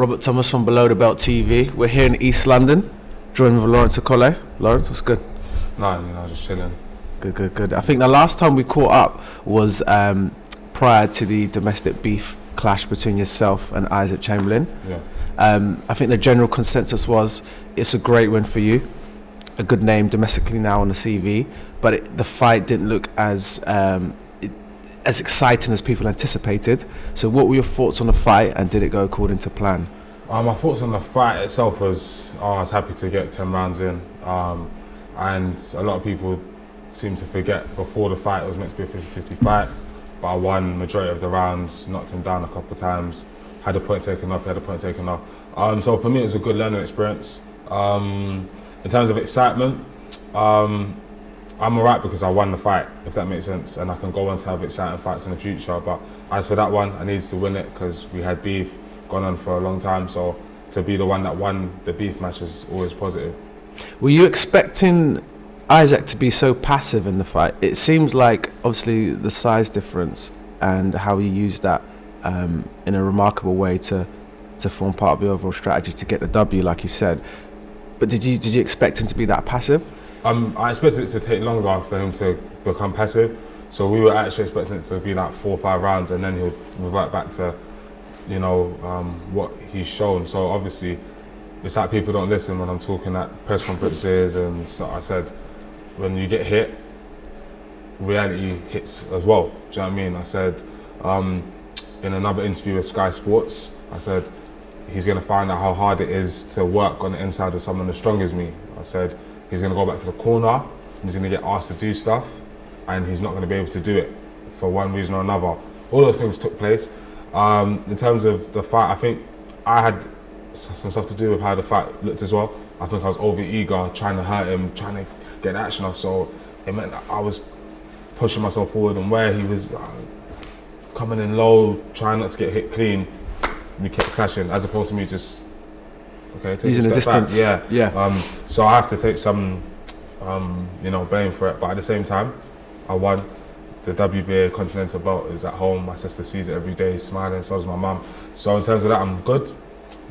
Robert Thomas from Below the Belt TV. We're here in East London, joined with Lawrence Okolie. Lawrence, what's good? No, just chilling. Good. I think the last time we caught up was prior to the domestic beef clash between yourself and Isaac Chamberlain. Yeah. I think the general consensus was it's a great win for you, a good name domestically now on the CV, but the fight didn't look as exciting as people anticipated. So what were your thoughts on the fight, and did it go according to plan? My thoughts on the fight itself was I was happy to get 10 rounds in, and a lot of people seem to forget before the fight it was meant to be a 50-50 fight, but I won majority of the rounds, knocked him down a couple of times, had a point taken off, so for me it was a good learning experience. In terms of excitement, I'm alright because I won the fight, if that makes sense, and I can go on to have exciting fights in the future. But as for that one, I needed to win it because we had beef gone on for a long time, so to be the one that won the beef match is always positive. Were you expecting Isaac to be so passive in the fight? It seems like obviously the size difference and how he used that in a remarkable way to form part of the overall strategy to get the W, like you said. But did you expect him to be that passive? I expected it to take longer for him to become passive, so we were actually expecting it to be like 4 or 5 rounds, and then he'll revert back to, you know, what he's shown. So obviously, it's like people don't listen when I'm talking at press conferences, and so I said, when you get hit, reality hits as well. Do you know what I mean? I said in another interview with Sky Sports, I said he's going to find out how hard it is to work on the inside of someone as strong as me. I said he's going to go back to the corner, he's going to get asked to do stuff, and he's not going to be able to do it for one reason or another. All those things took place. In terms of the fight, I think I had some stuff to do with how the fight looked as well. I think I was over eager, trying to hurt him, trying to get action off, so it meant that I was pushing myself forward, and where he was coming in low, trying not to get hit clean, we kept clashing, as opposed to me just using the distance. Yeah. So I have to take some, blame for it. But at the same time, I won. The WBA Continental belt is at home. My sister sees it every day, smiling. So does my mum. So in terms of that, I'm good.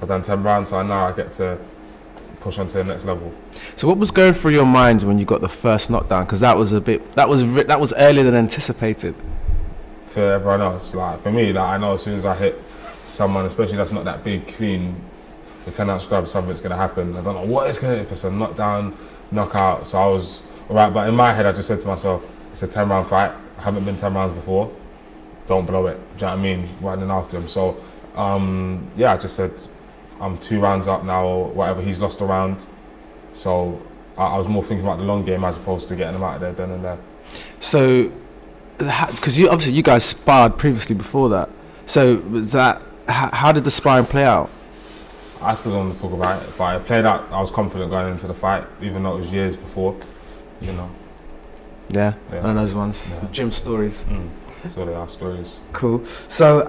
I've done 10 rounds, so now I get to push on to the next level. So what was going through your mind when you got the first knockdown? Because that was earlier than anticipated. For everyone else, like for me, like I know as soon as I hit someone, especially that's not that big, clean, the 10-ounce grab, something's going to happen. I don't know what it's going to, if it's a knockdown, knockout. So I was alright, but in my head I just said to myself, it's a 10-round fight. I haven't been 10 rounds before. Don't blow it. Do you know what I mean? Running after him. So I just said I'm 2 rounds up now or whatever. He's lost a round. So I was more thinking about the long game as opposed to getting him out of there then and there. So, because you guys sparred previously before that. So was that, how did the sparring play out? I still don't want to talk about it, but it played out. I was confident going into the fight, even though it was years before, you know. Yeah. One of those ones. Yeah. Gym stories. That's what they are, stories. Cool. So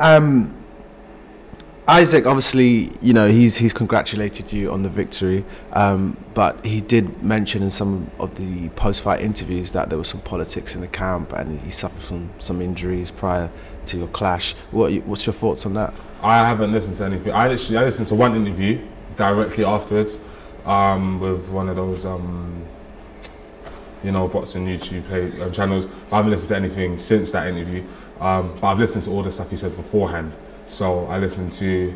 Isaac, obviously, you know, he's congratulated you on the victory, but he did mention in some of the post-fight interviews that there was some politics in the camp, and he suffered from some injuries prior to your clash. What's your thoughts on that? I haven't listened to anything. I listened to one interview directly afterwards with one of those boxing YouTube channels. I haven't listened to anything since that interview, but I've listened to all the stuff he said beforehand. So I listened to,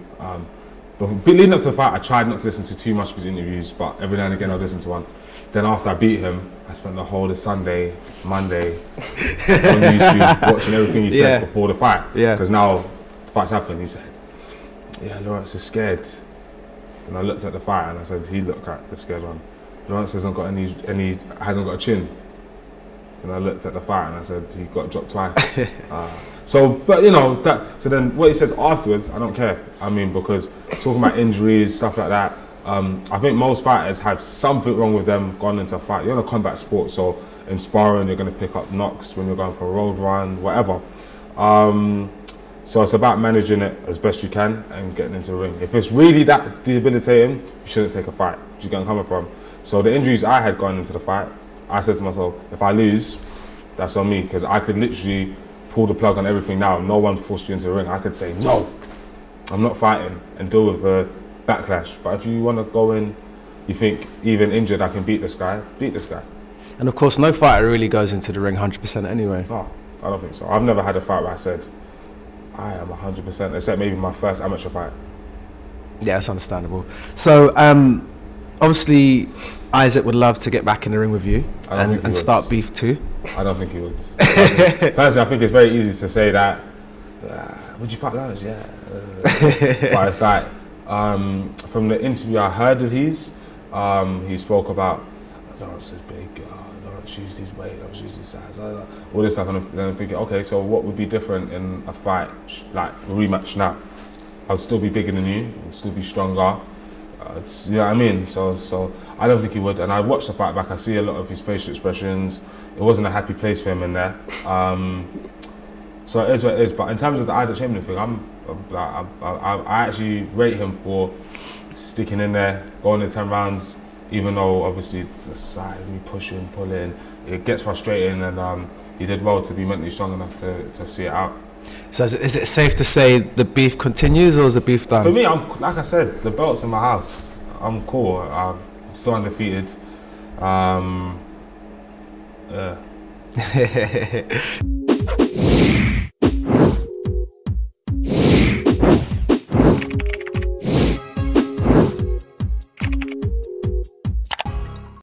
leading up to the fight, I tried not to listen to too much of his interviews, but every now and again I'll listen to one. Then after I beat him, I spent the whole of Sunday, Monday on YouTube watching everything he said before the fight. Yeah. Because now the fight's happened, he said, yeah, Lawrence is scared. And I looked at the fight and I said, he looked at the scared one. Lawrence hasn't got hasn't got a chin. And I looked at the fight and I said, he got dropped twice. So then what he says afterwards, I don't care. I mean, because talking about injuries, stuff like that, I think most fighters have something wrong with them going into a fight. You're in a combat sport, so in sparring, you're going to pick up knocks when you're going for a road run, whatever. So it's about managing it as best you can and getting into the ring. If it's really that debilitating, you shouldn't take a fight. You're going to come from. So the injuries I had going into the fight, I said to myself, if I lose, that's on me, because I could literally pull the plug on everything now. No one forced you into the ring. I could say no. I'm not fighting and deal with the backlash. But if you want to go in, you think even injured, I can beat this guy. Beat this guy. And of course, no fighter really goes into the ring 100% anyway. No, I don't think so. I've never had a fight where I said I am 100%, except maybe my first amateur fight. Yeah, that's understandable. So, obviously, Isaac would love to get back in the ring with you and start beef too. I don't think he would. Personally, I think it's very easy to say that. Would you fight Lawrence? Yeah. But it's like, from the interview I heard of his, he spoke about Lawrence is big, Lawrence used his weight, Lawrence used his size, all this stuff, and then I'm thinking, okay, so what would be different in a fight, like a rematch now? I'll still be bigger than you, I'll still be stronger, you know what I mean? So I don't think he would, and I watched the fight back, I see a lot of his facial expressions, it wasn't a happy place for him in there. So it is what it is, but in terms of the Isaac Chamberlain thing, I actually rate him for sticking in there, going to 10 rounds, even though obviously the size, me pushing, pulling, it gets frustrating, and he did well to be mentally strong enough to see it out. So is it safe to say the beef continues, or is the beef done? For me, like I said, the belt's in my house. I'm cool. I'm still undefeated. Yeah.